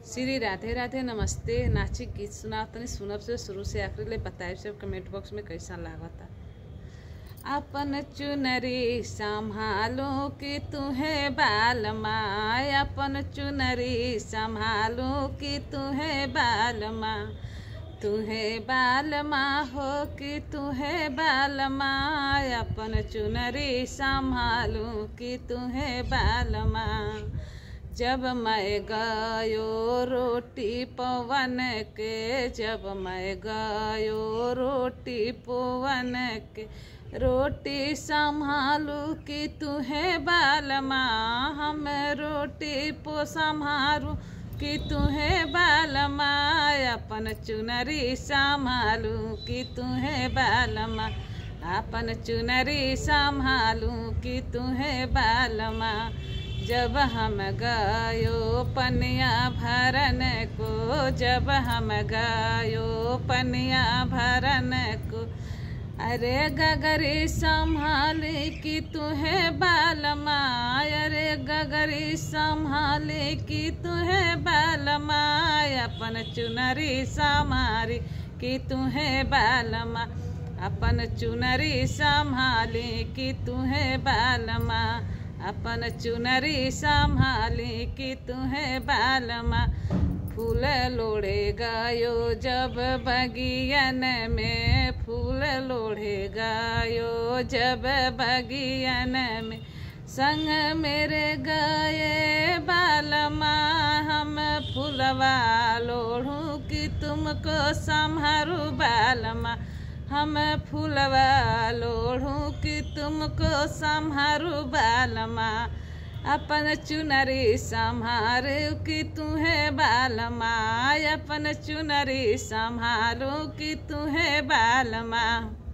श्री राधे राधे नमस्ते। नाची गीत सुनाव तनी सुनब से शुरू से आखिर ले बताए सब कमेंट बॉक्स में कैसा लागता। अपन चुनरी संभालो कि तुम्हें बाल माँ, अपन चुनरी संभालो कि तुम्हें बाल माँ, तुम्हें बाल माँ हो कि तुम्हें बाल माँ, अपन चुनरी संभालो कि तुम्हें बाल माँ। जब मैं गयो रोटी पवन के, जब मैं गयो रोटी पवन के, रोटी संभालू कि तुम्हें बाल माँ, हम रोटी पो संभालू कि तुम्हें बाल माँ, अपन चुनरी संभालू कि तुम्हें बाल माँ, अपन चुनरी संभालू कि तुम्हें बाल माँ। जब हम गयो पनिया भरन को, जब हम गयो पनिया भरन को, अरे गगरी संभाले कि तुम्हें बाल माँ, अरे गगरी संभाले कि तुम्हें बाल माँ, अपन चुनरी संभाली कि तुम्हें बाल माँ, अपन चुनरी संभाली कि तुम्हें बाल माँ, अपन चुनरी संभाली कि तुम्हें बाल माँ। फूल लोढ़े गयो जब बगियन में, फूल लोढ़े गयो जब बगियन में, संग मेरे गए बाल माँ, हम फूलवा लोढ़ूं कि तुमको संभारू बाल माँ, हम फूलवा लोढ़ूं कि तुमको संभारू बाल माँ, अपन चुनरी संभारू कि तुम्हें बाल माँ, अपन चुनरी संभारू कि तुम्हें बाल माँ।